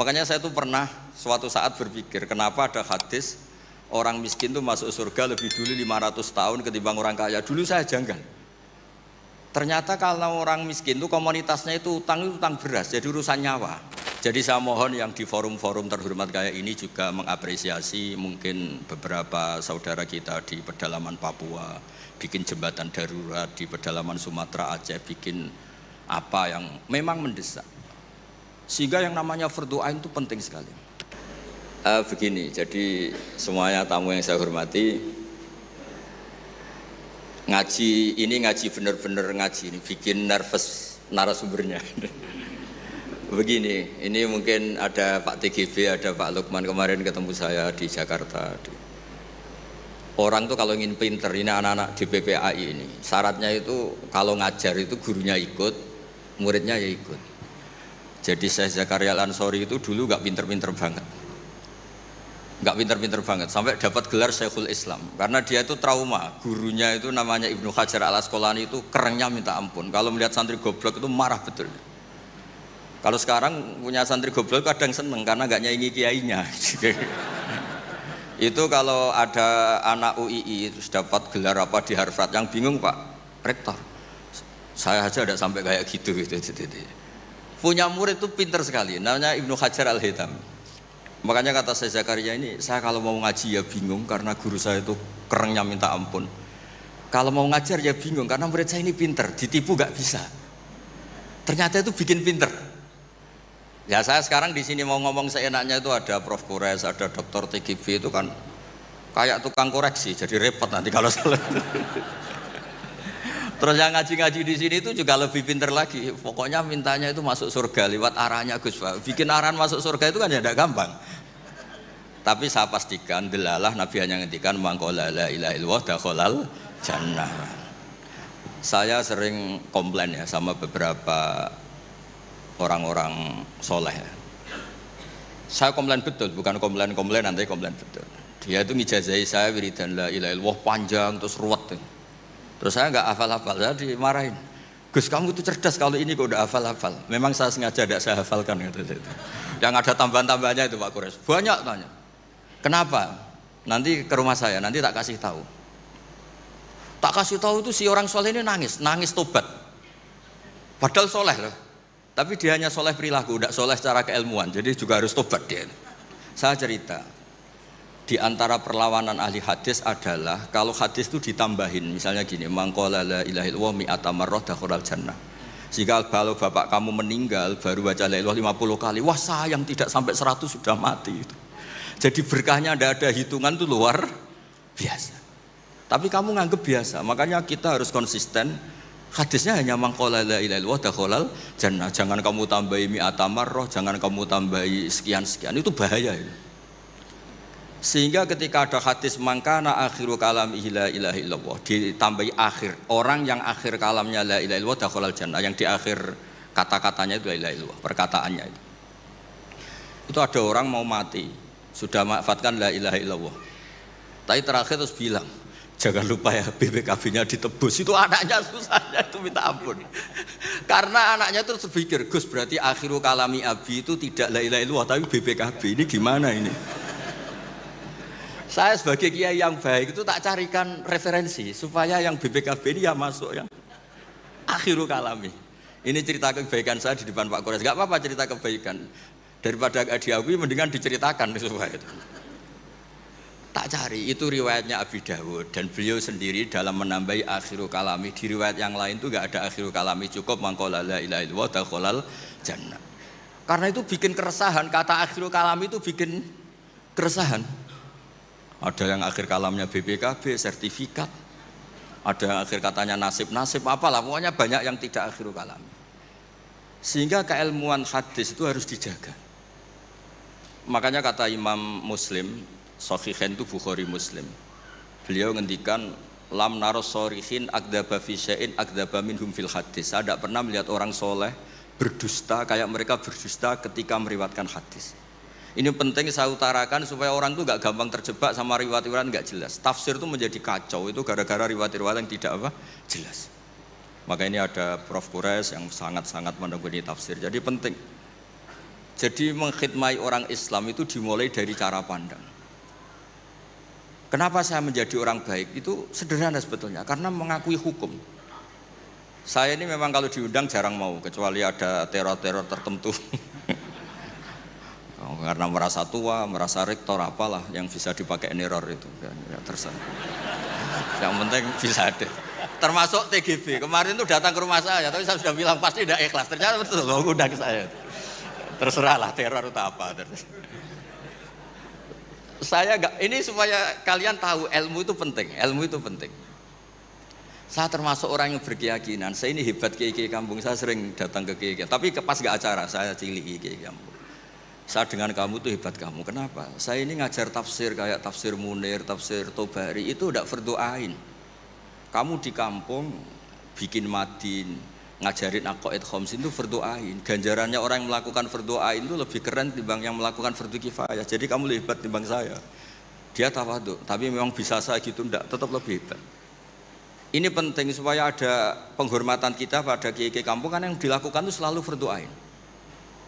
Makanya saya tuh pernah suatu saat berpikir, kenapa ada hadis orang miskin tuh masuk surga lebih dulu 500 tahun ketimbang orang kaya. Dulu saya janggal. Ternyata kalau orang miskin tuh komunitasnya itu utang beras, jadi urusan nyawa. Jadi saya mohon yang di forum-forum terhormat kayak ini juga mengapresiasi mungkin beberapa saudara kita di pedalaman Papua, bikin jembatan darurat di pedalaman Sumatera, Aceh, bikin apa yang memang mendesak. Sehingga yang namanya fardhu ain itu penting sekali. Begini, jadi semuanya tamu yang saya hormati, ngaji ini ngaji bener-bener ngaji ini bikin nervous narasumbernya. Begini, ini mungkin ada Pak TGB, ada Pak Lukman kemarin ketemu saya di Jakarta. Orang tuh kalau ingin pinter, ini anak-anak di PPAI ini, syaratnya itu kalau ngajar itu gurunya ikut, muridnya ya ikut. Jadi Syekh Zakaria Al-Ansori itu dulu gak pinter-pinter banget. Gak pinter-pinter banget, sampai dapat gelar Syekhul Islam. Karena dia itu trauma, gurunya itu namanya Ibnu Hajar Al-Asqalani itu kerennya minta ampun. Kalau melihat santri goblok itu marah betul. Kalau sekarang punya santri goblok kadang seneng karena gak nyaingi kiainya. Itu kalau ada anak UII terus dapat gelar apa di Harvard, yang bingung Pak Rektor, saya aja ada sampai kayak gitu. Punya murid itu pinter sekali, namanya Ibnu Hajar Al-Haythami. Makanya kata saya Zakaria ini, saya kalau mau ngaji ya bingung karena guru saya itu kerennya minta ampun. Kalau mau ngajar ya bingung karena murid saya ini pinter, ditipu gak bisa. Ternyata itu bikin pinter. Ya saya sekarang di sini mau ngomong seenaknya itu ada Prof Kures, ada Dr. TGB itu kan kayak tukang koreksi, jadi repot nanti kalau salah. Terus yang ngaji-ngaji di sini itu juga lebih pinter lagi. Pokoknya mintanya itu masuk surga lewat arahnya Gus Pak. Bikin arahan masuk surga itu kan ya tidak gampang. Tapi saya pastikan delalah Nabi hanya ngendikan mangqala la ilaha illallah dakhalal jannah. Saya sering komplain ya sama beberapa orang-orang soleh. Saya komplain betul, bukan komplain nanti komplain betul. Dia itu ngijazahi saya wiridan la ilaha illallah panjang terus ruwet. Terus saya nggak hafal-hafal, saya dimarahin. Gus kamu itu cerdas kalau ini kok udah hafal-hafal. Memang saya sengaja tidak saya hafalkan gitu. Yang ada tambahan-tambahannya itu Pak Kures. Banyak tanya. Kenapa? Nanti ke rumah saya, nanti tak kasih tahu. Tak kasih tahu itu si orang soleh ini nangis tobat. Padahal soleh loh. Tapi dia hanya soleh perilaku, tidak soleh secara keilmuan. Jadi juga harus tobat dia. Saya cerita. Di antara perlawanan ahli hadis adalah kalau hadis itu ditambahin, misalnya gini, mangqala la ilaha illallah mi'ata marrah dakhalal jannah. Jika kalau bapak kamu meninggal baru baca la ilaha 50 kali, wah sayang tidak sampai 100 sudah mati itu. Jadi berkahnya tidak ada hitungan itu luar biasa. Tapi kamu nganggep biasa, makanya kita harus konsisten. Hadisnya hanya mangqala la ilaha illallah dakhalal jannah. Jangan kamu tambahi mi'ata marrah, jangan kamu tambahi sekian-sekian, itu bahaya itu. Sehingga ketika ada hadis mangkana akhiru kalamihi la ilaha illallah ditambahi akhir, orang yang akhir kalamnya la ilaha illallah dakhalal jannah, yang di akhir kata-katanya itu la ilaha illallah, perkataannya itu. Itu ada orang mau mati, sudah mafatkan la ilaha illallah. Tapi terakhir terus bilang, jangan lupa ya BPKB-nya ditebus. Itu anaknya susahnya itu minta ampun. Karena anaknya terus berpikir, Gus berarti akhiru kalami abi itu tidak la ilaha illallah tapi BPKB. Ini gimana ini? Saya sebagai kiai yang baik itu tak carikan referensi supaya yang BPKB ini ya masuk yang akhiru kalami. Ini cerita kebaikan saya di depan Pak Kores. Gak apa-apa cerita kebaikan. Daripada gak diakui mendingan diceritakan supaya itu. Tak cari, itu riwayatnya Abi Dawud dan beliau sendiri dalam menambahi akhiru kalami. Di riwayat yang lain itu gak ada akhiru kalami, cukup mangqala la ilaha illallah dakhalal jannah. Karena itu bikin keresahan, kata akhiru kalami itu bikin keresahan. Ada yang akhir kalamnya BPKB, sertifikat. Ada yang akhir katanya nasib-nasib, apalah. Pokoknya banyak yang tidak akhir kalam. Sehingga keilmuan hadis itu harus dijaga. Makanya kata Imam Muslim, Shahihain itu Bukhari Muslim. Beliau ngendikan, lam naros shorihin akdaba fi syai'in akdaba minhum fil hadis. Saya tidak pernah melihat orang soleh berdusta kayak mereka berdusta ketika meriwayatkan hadis. Ini penting saya utarakan supaya orang itu gak gampang terjebak sama riwayat-riwayat gak jelas. Tafsir itu menjadi kacau itu gara-gara riwayat-riwayat yang tidak jelas. Maka ini ada Prof Kures yang sangat-sangat menekuni tafsir. Jadi penting. Jadi mengkhidmati orang Islam itu dimulai dari cara pandang. Kenapa saya menjadi orang baik? Itu sederhana sebetulnya, karena mengakui hukum. Saya ini memang kalau diundang jarang mau, kecuali ada teror-teror tertentu. Karena merasa tua, merasa rektor apalah yang bisa dipakai neror itu. Ya, terserah. Yang penting bisa ada. Termasuk TGB, kemarin itu datang ke rumah saya, tapi saya sudah bilang pasti tidak ikhlas. Ternyata betul, undang ke saya. Terserahlah teror itu apa. Saya enggak, ini supaya kalian tahu ilmu itu penting, ilmu itu penting. Saya termasuk orang yang berkeyakinan, saya ini hebat kiai-kiai kampung, saya sering datang ke kiai-kiai, tapi pas enggak acara, saya cilik kiai kampung. Saya dengan kamu tuh hebat kamu, kenapa? Saya ini ngajar tafsir kayak tafsir Munir, tafsir Tobari, itu udah fardu ain. Kamu di kampung bikin madin, ngajarin aqaid khamsin itu fardu ain. Ganjarannya orang yang melakukan fardu ain itu lebih keren dibanding yang melakukan fardu kifayah. Jadi kamu lebih hebat dibanding saya. Dia tawadhu, tapi memang bisa saya gitu enggak, tetap lebih hebat. Ini penting supaya ada penghormatan kita pada kiai-kiai kampung, kan yang dilakukan itu selalu fardu ain.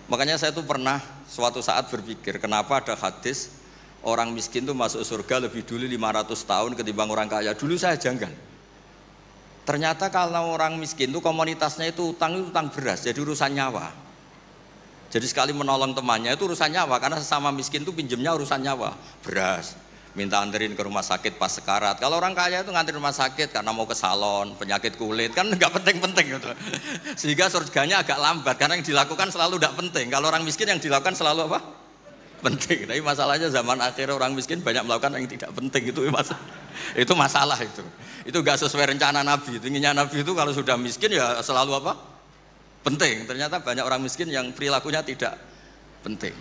Makanya saya tuh pernah suatu saat berpikir, kenapa ada hadis orang miskin tuh masuk surga lebih dulu 500 tahun ketimbang orang kaya. Dulu saya janggal. Ternyata kalau orang miskin itu komunitasnya itu utang beras, jadi urusan nyawa. Jadi sekali menolong temannya itu urusan nyawa, karena sesama miskin itu pinjemnya urusan nyawa, beras, minta anterin ke rumah sakit pas sekarat. Kalau orang kaya itu nganterin rumah sakit karena mau ke salon, penyakit kulit, kan nggak penting-penting gitu. Sehingga surganya agak lambat, karena yang dilakukan selalu tidak penting. Kalau orang miskin yang dilakukan selalu apa? Penting. Tapi masalahnya zaman akhir orang miskin banyak melakukan yang tidak penting, itu masalah itu. Itu gak sesuai rencana Nabi. Inginnya Nabi itu kalau sudah miskin ya selalu apa? Penting. Ternyata banyak orang miskin yang perilakunya tidak penting.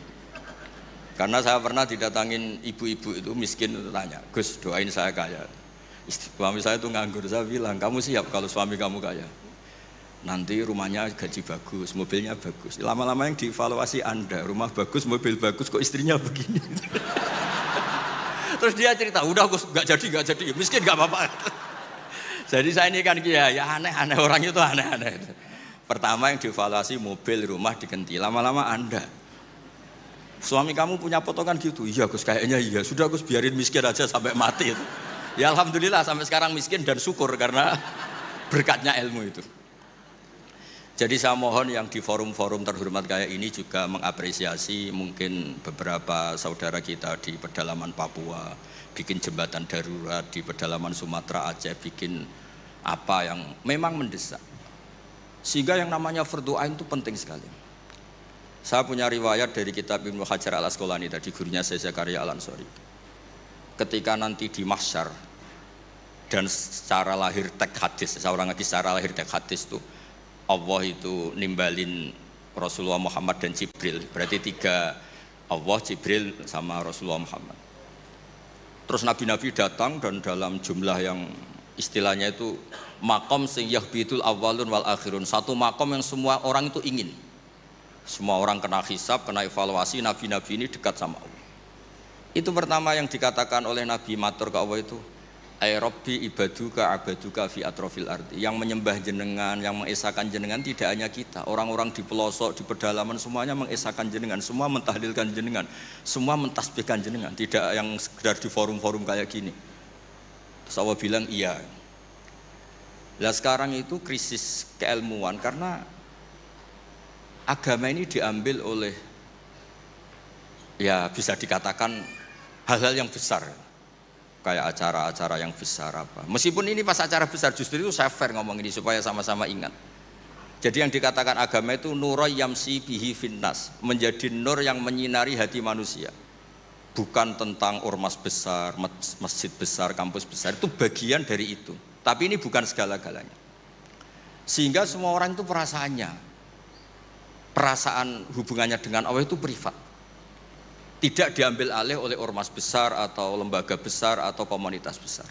Karena saya pernah didatangin ibu-ibu itu miskin itu tanya, Gus doain saya kaya. Suami saya itu nganggur, saya bilang kamu siap kalau suami kamu kaya? Nanti rumahnya gaji bagus, mobilnya bagus. Lama-lama yang dievaluasi Anda, rumah bagus, mobil bagus, kok istrinya begini. Terus dia cerita, udah Gus gak jadi, miskin gak apa-apa. Jadi saya ini kan ya aneh-aneh, orang itu aneh-aneh. Pertama yang dievaluasi mobil, rumah diganti, lama-lama Anda. Suami kamu punya potongan gitu, iya Gus kayaknya iya, sudah Gus biarin miskin aja sampai mati itu. Ya alhamdulillah sampai sekarang miskin dan syukur karena berkatnya ilmu itu. Jadi saya mohon yang di forum-forum terhormat kayak ini juga mengapresiasi mungkin beberapa saudara kita di pedalaman Papua, bikin jembatan darurat di pedalaman Sumatera, Aceh, bikin apa yang memang mendesak. Sehingga yang namanya fardu ain itu penting sekali. Saya punya riwayat dari kitab Ibnu Hajar al-Asqalani tadi, gurunya saya Zakaria al-Ansori. Ketika nanti di mahsyar dan secara lahir teks hadis, seorang lagi secara lahir teks hadis itu Allah itu nimbalin Rasulullah Muhammad dan Jibril, berarti tiga, Allah, Jibril sama Rasulullah Muhammad. Terus nabi-nabi datang dan dalam jumlah yang istilahnya itu makom sing yahbitul awalun wal akhirun, satu makom yang semua orang itu ingin. Semua orang kena hisab, kena evaluasi, nabi-nabi ini dekat sama Allah. Itu pertama yang dikatakan oleh Nabi matur ke Allah itu, ay rabbi ibaduka abaduka fi atrofil ardi, yang menyembah jenengan, yang mengesahkan jenengan tidak hanya kita, orang-orang di pelosok, di pedalaman semuanya mengesahkan jenengan, semua mentahlilkan jenengan, semua mentasbihkan jenengan, tidak yang sekedar di forum-forum kayak gini. Terus Allah bilang iya. Nah sekarang itu krisis keilmuan karena agama ini diambil oleh, ya bisa dikatakan hal-hal yang besar, kayak acara-acara yang besar apa. Meskipun ini pas acara besar, justru itu saya fair ngomong ini supaya sama-sama ingat. Jadi yang dikatakan agama itu nuroy yamsi bihi finnas, menjadi nur yang menyinari hati manusia. Bukan tentang ormas besar, masjid besar, kampus besar, itu bagian dari itu. Tapi ini bukan segala-galanya. Sehingga semua orang itu perasaan hubungannya dengan Allah itu privat. Tidak diambil alih oleh ormas besar atau lembaga besar atau komunitas besar.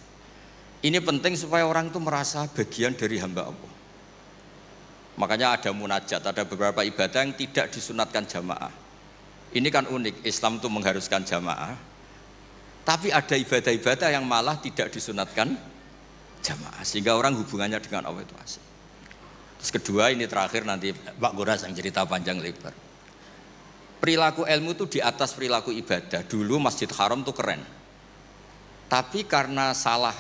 Ini penting supaya orang itu merasa bagian dari hamba Allah. Makanya ada munajat, ada beberapa ibadah yang tidak disunatkan jamaah. Ini kan unik, Islam itu mengharuskan jamaah. Tapi ada ibadah-ibadah yang malah tidak disunatkan jamaah, sehingga orang hubungannya dengan Allah itu asik. Terus kedua, ini terakhir nanti Pak Goras yang cerita panjang lebar. perilaku ilmu itu di atas perilaku ibadah. Dulu Masjid Haram tuh keren. Tapi karena salah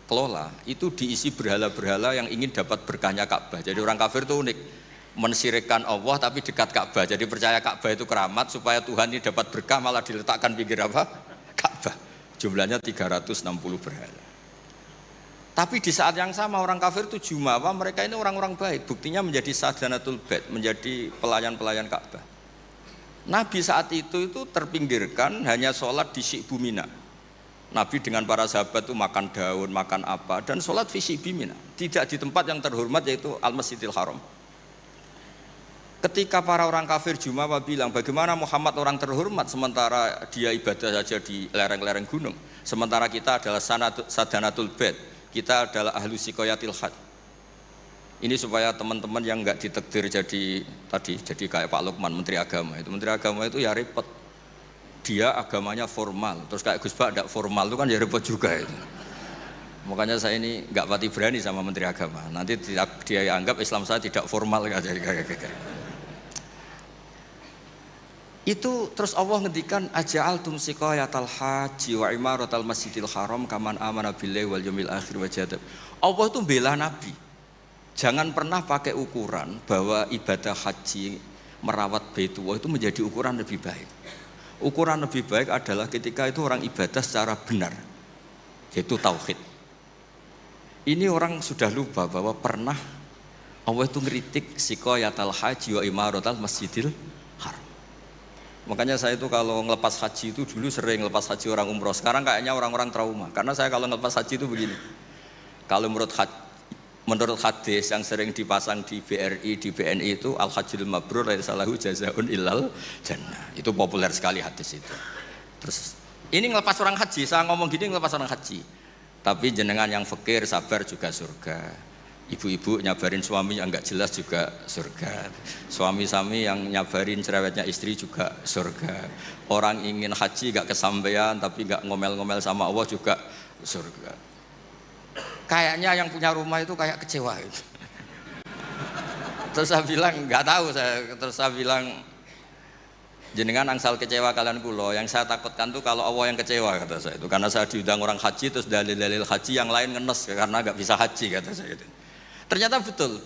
kelola, itu diisi berhala-berhala yang ingin dapat berkahnya Ka'bah. Jadi orang kafir itu unik, mensyirikkan Allah tapi dekat Ka'bah. Jadi percaya Ka'bah itu keramat, supaya Tuhan ini dapat berkah malah diletakkan pinggir apa? Ka'bah. Jumlahnya 360 berhala. Tapi di saat yang sama orang kafir itu jumawa, mereka ini orang-orang baik. Buktinya menjadi sadanatul bait, menjadi pelayan-pelayan Ka'bah. Nabi saat itu terpinggirkan, hanya sholat di Syi'bu Mina. Nabi dengan para sahabat itu makan daun, makan apa, dan sholat di Syi'bu Mina. Tidak di tempat yang terhormat, yaitu Al-Masjidil Haram. Ketika para orang kafir jumawa bilang, bagaimana Muhammad orang terhormat sementara dia ibadah saja di lereng-lereng gunung, sementara kita adalah sadanatul bait, kita adalah ahlu sikoyatil had. Ini supaya teman-teman yang enggak ditakdir jadi kayak Pak Lukman, Menteri Agama. Itu Menteri Agama itu ya repot. Dia agamanya formal, terus kayak Gus Bak tidak formal itu kan ya repot juga itu. Makanya saya ini enggak pati berani sama Menteri Agama. Nanti dia anggap Islam saya tidak formal Itu terus Allah ngendikan aja'altum siqayatal haji wa imaratal masjidil haram kaman amana billahi wal yaumil akhir wa jadab. Allah itu bela Nabi. Jangan pernah pakai ukuran bahwa ibadah haji merawat Baitullah itu menjadi ukuran lebih baik. Ukuran lebih baik adalah ketika itu orang ibadah secara benar, yaitu tauhid. Ini orang sudah lupa bahwa pernah Allah itu ngeritik siqayatal haji wa imaratal masjidil haram. Makanya saya itu kalau ngelepas haji itu dulu sering ngelepas haji orang umroh. Sekarang kayaknya orang-orang trauma. Karena saya kalau ngelepas haji itu begini. Kalau menurut hadis yang sering dipasang di BRI, di BNI itu al-hajjul mabrur laisa lahu jazaa'un illal jannah. Itu populer sekali hadis itu. Terus ini ngelepas orang haji, saya ngomong gini ngelepas orang haji. Tapi jenengan yang fakir sabar juga surga. Ibu-ibu nyabarin suami yang enggak jelas juga surga. Suami-suami yang nyabarin cerewetnya istri juga surga. Orang ingin haji enggak kesampaian tapi enggak ngomel-ngomel sama Allah juga surga. Kayaknya yang punya rumah itu kayak kecewa gitu. Terus saya bilang enggak tahu terus saya bilang jenengan angsal kecewa kalian kula, yang saya takutkan tuh kalau Allah yang kecewa kata saya itu, karena saya diundang orang haji terus dalil-dalil haji yang lain ngenes karena enggak bisa haji kata saya itu. Ternyata betul.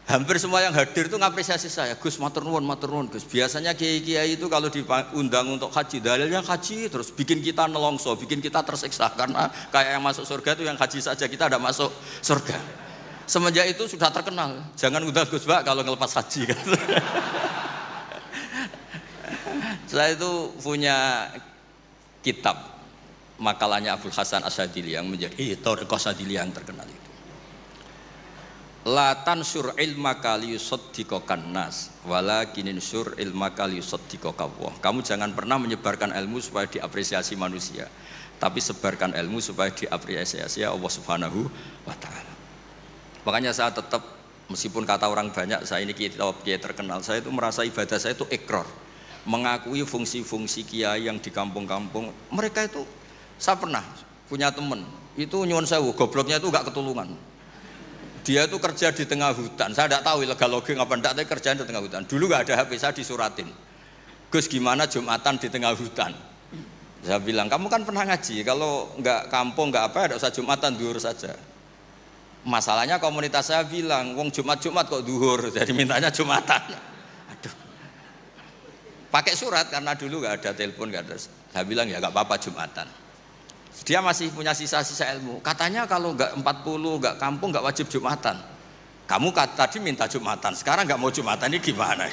Hampir semua yang hadir itu ngapresiasi saya. Gus matur nuwun Gus. Biasanya kiai-kiai itu kalau diundang untuk haji, dalilnya haji terus bikin kita nelongso, bikin kita tersiksa karena kayak yang masuk surga itu yang haji saja kita ada masuk surga. Semenjak itu sudah terkenal. Jangan undang Gus Bak kalau ngelepas haji kan. Saya itu punya kitab makalahnya Abdul Hasan Asyadili yang menjadi Thariqah Asyadili yang terkenal itu. La tansur ilmaka liyusaddiqakan nas walakin insur ilmaka liyusaddiqaka Allah. Kamu jangan pernah menyebarkan ilmu supaya diapresiasi manusia, tapi sebarkan ilmu supaya diapresiasi Allah Subhanahu wa taala. Makanya saya tetap meskipun kata orang banyak saya ini kiai terkenal, saya itu merasa ibadah saya itu ikrar, mengakui fungsi-fungsi kiai yang di kampung-kampung. Mereka itu saya pernah punya teman itu nyuwun sewu gobloknya itu enggak ketulungan. Dia itu kerja di tengah hutan. Saya tidak tahu ilegal logging apa enggak, tapi kerjaan di tengah hutan. Dulu enggak ada HP, saya disuratin. Gus gimana Jumatan di tengah hutan? Saya bilang, kamu kan pernah ngaji, kalau enggak kampung enggak apa, enggak usah Jumatan, duhur saja. Masalahnya komunitas saya bilang, wong Jumat kok duhur, jadi mintanya Jumatan. Aduh. Pakai surat karena dulu enggak ada telepon, enggak ada. Saya bilang ya enggak apa-apa Jumatan. Dia masih punya sisa-sisa ilmu. Katanya kalau enggak 40, enggak kampung, enggak wajib Jumatan. Kamu tadi minta Jumatan, sekarang enggak mau Jumatan, ini gimana?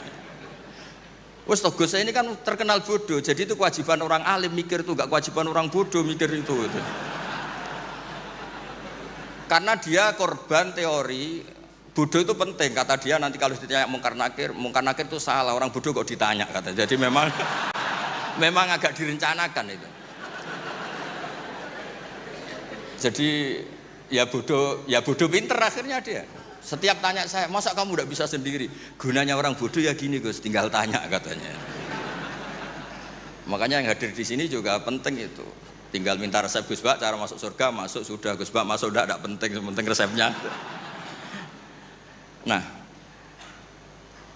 Wes toh Gus saya ini kan terkenal bodoh, jadi itu kewajiban orang alim mikir itu, enggak kewajiban orang bodoh mikir itu. Karena dia korban teori bodoh itu penting, kata dia nanti kalau ditanya mungkar nakir itu salah, orang bodoh kok ditanya kata. Jadi memang agak direncanakan itu. Jadi ya bodoh pinter akhirnya dia. Setiap tanya saya, masa kamu tidak bisa sendiri? Gunanya orang bodoh ya gini Gus, tinggal tanya katanya. Makanya yang hadir di sini juga penting itu. Tinggal minta resep Gus Bak, cara masuk surga, masuk sudah Gus Bak, masuk udah tidak penting, penting resepnya. Nah,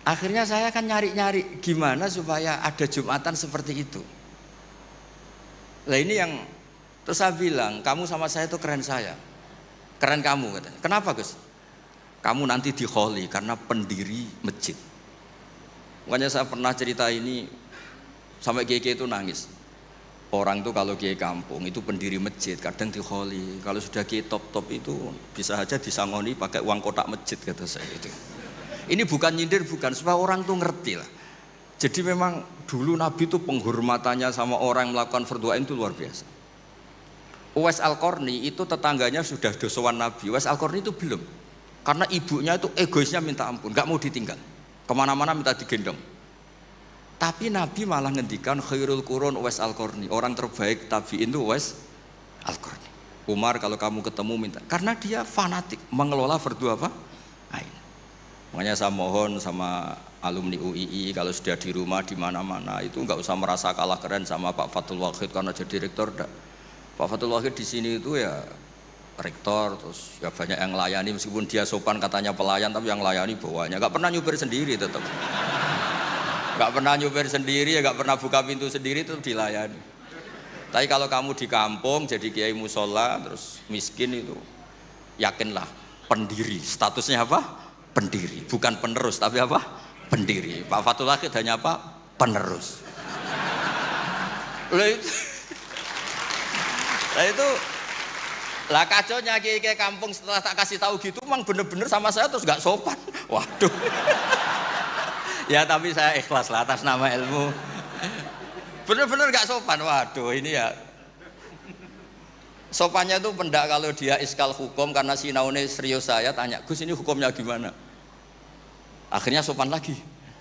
Akhirnya saya kan nyari-nyari gimana supaya ada Jumatan seperti itu. Lah ini yang terus saya bilang, kamu sama saya itu keren saya. Keren kamu katanya. Kenapa Gus? Kamu nanti dikholi karena pendiri masjid. Makanya saya pernah cerita ini sampai kiai itu nangis. Orang tuh kalau kiai kampung itu pendiri masjid kadang dikholi. Kalau sudah kiai top-top itu bisa aja disangoni pakai uang kotak masjid kata saya itu. Ini bukan nyindir, bukan, supaya orang tuh ngerti lah. Jadi memang dulu Nabi itu penghormatannya sama orang yang melakukan fardhu ain itu luar biasa. Uwais Al-Qarni itu tetangganya sudah dosowan Nabi. Uwais Al-Qarni itu belum. Karena ibunya itu egoisnya minta ampun, gak mau ditinggal. Kemana-mana minta digendong. Tapi Nabi malah ngendikan khairul qurun Uwais Al-Qarni. Orang terbaik tabi'in itu Uwais Al-Qarni. Umar kalau kamu ketemu minta. Karena dia fanatik mengelola fardhu apa? Ain. Makanya saya mohon sama alumni UII kalau sudah di rumah di mana-mana itu nggak usah merasa kalah keren sama Pak Fathul Wahid karena jadi rektor. Pak Fathul Wahid di sini itu ya rektor, terus ya banyak yang layani meskipun dia sopan katanya pelayan tapi yang layani bawahnya. Nggak pernah nyupir sendiri tetap. Nggak pernah nyupir sendiri, ya nggak pernah buka pintu sendiri tetap dilayani. Tapi kalau kamu di kampung jadi kiai musola terus miskin itu yakinlah pendiri. Statusnya apa? Pendiri, bukan penerus, tapi apa? Pendiri. Pak Fathul Wahid hanya apa? Penerus. Lah kacaunya kiai kampung setelah tak kasih tahu gitu, memang bener-bener sama saya terus nggak sopan. Waduh. Ya tapi saya ikhlas lah atas nama ilmu. Bener-bener nggak sopan. Waduh ini ya. Sopannya itu pendak kalau dia iskal hukum karena sinaune serius saya tanya, Gus ini hukumnya gimana? Akhirnya sopan lagi.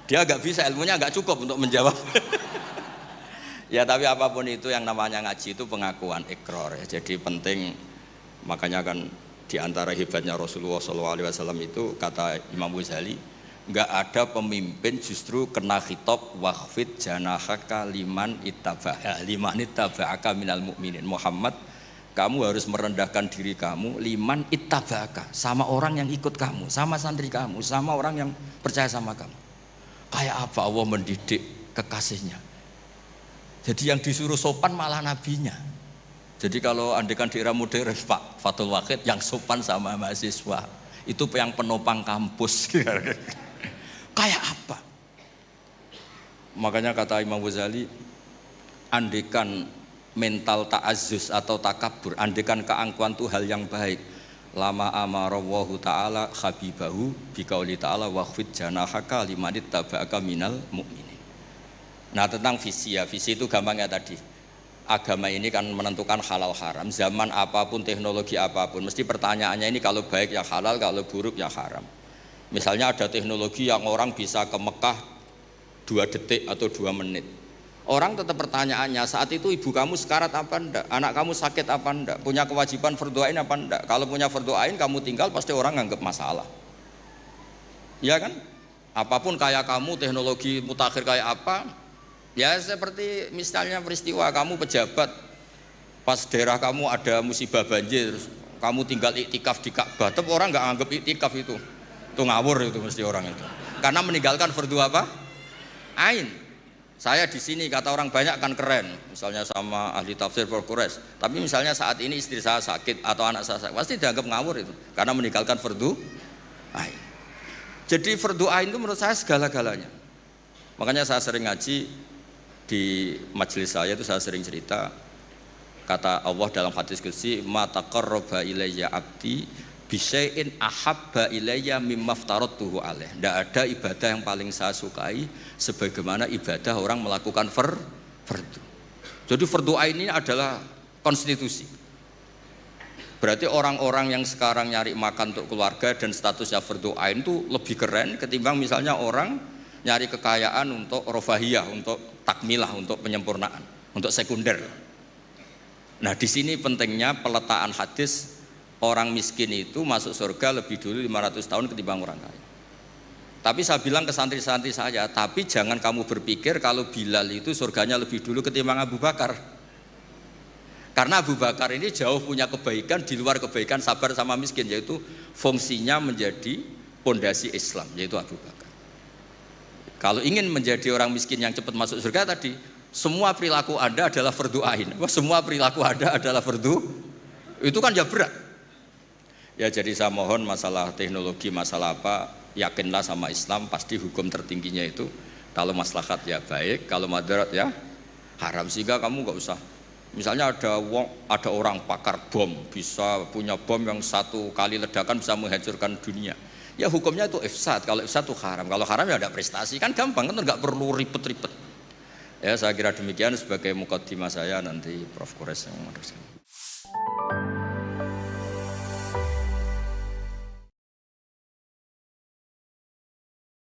Dia agak bisa, ilmunya agak cukup untuk menjawab. Ya tapi apapun itu yang namanya ngaji itu pengakuan ikrar ya. Jadi penting, makanya kan diantara hebatnya Rasulullah SAW itu kata Imam Ghazali, nggak ada pemimpin justru kena khitab wakhfid janahaka liman ittaba'aka minal mu'minin. Muhammad, kamu harus merendahkan diri kamu liman ittaba'aka, sama orang yang ikut kamu, sama santri kamu, sama orang yang percaya sama kamu. Kayak apa Allah mendidik kekasihnya. Jadi yang disuruh sopan malah nabinya. Jadi kalau andekan di era modern Pak Fathul Wahid yang sopan sama mahasiswa itu yang penopang kampus. Kayak apa? Makanya kata Imam Ghazali, andekan mental ta'azzus atau takabur, andekan keangkuhan itu hal yang baik. Lama amarallahu ta'ala habibahu biqauli ta'ala wakhfid janahaka limanit taba'aka minal mu'minin. Nah tentang visi ya, visi itu gampangnya tadi. Agama ini kan menentukan halal haram. Zaman apapun, teknologi apapun, mesti pertanyaannya ini kalau baik ya halal, kalau buruk ya haram. Misalnya ada teknologi yang orang bisa ke Mekah 2 detik atau 2 menit. Orang tetap pertanyaannya, saat itu ibu kamu sekarat apa enggak? Anak kamu sakit apa enggak? Punya kewajiban fardhu ain apa enggak? Kalau punya fardhu ain kamu tinggal pasti orang nganggap masalah. Ya kan? Apapun kayak kamu, teknologi mutakhir kayak apa? Ya seperti misalnya peristiwa kamu pejabat, pas daerah kamu ada musibah banjir, kamu tinggal iktikaf di Ka'bah, tetap orang nggak anggap iktikaf itu ngawur itu mesti orang itu. Karena meninggalkan fardhu apa? Ain. Saya di sini kata orang banyak kan keren, misalnya sama ahli tafsir Quraisy. Tapi misalnya saat ini istri saya sakit atau anak saya sakit, pasti dianggap ngawur itu, karena meninggalkan fardhu ain. Jadi fardhu ain itu menurut saya segala-galanya. Makanya saya sering ngaji di majelis saya itu saya sering cerita, kata Allah dalam hadis qudsi, ma taqarraba ilayya abdi bisyai'in ahabba ilayya mimma aftaradtuhu alaih. Tidak ada ibadah yang paling saya sukai sebagaimana ibadah orang melakukan fardhu. Jadi fardhu ain ini adalah konstitusi. Berarti orang-orang yang sekarang nyari makan untuk keluarga dan statusnya fardhu ain itu lebih keren ketimbang misalnya orang nyari kekayaan untuk rofahiyah, untuk takmilah, untuk penyempurnaan, untuk sekunder. Nah di sini pentingnya peletakan hadis. Orang miskin itu masuk surga lebih dulu 500 tahun ketimbang orang kaya. Tapi saya bilang ke santri-santri saya, tapi jangan kamu berpikir kalau Bilal itu surganya lebih dulu ketimbang Abu Bakar. Karena Abu Bakar ini jauh punya kebaikan di luar kebaikan sabar sama miskin, yaitu fungsinya menjadi pondasi Islam, yaitu Abu Bakar. Kalau ingin menjadi orang miskin yang cepat masuk surga tadi, semua perilaku Anda adalah fardu ain. Wah, semua perilaku Anda adalah fardu. Itu kan ya berat. Ya jadi saya mohon masalah teknologi, masalah apa, yakinlah sama Islam, pasti hukum tertingginya itu kalau maslahat ya baik, kalau madarat ya haram. Sehingga kamu nggak usah. Misalnya ada orang pakar bom, bisa punya bom yang satu kali ledakan bisa menghancurkan dunia. Ya hukumnya itu ifsad, kalau ifsad itu haram, kalau haram ya ada prestasi, kan gampang, kan nggak perlu ribet-ribet. Ya saya kira demikian sebagai mukaddimah saya, nanti Prof. Kores yang meneruskan.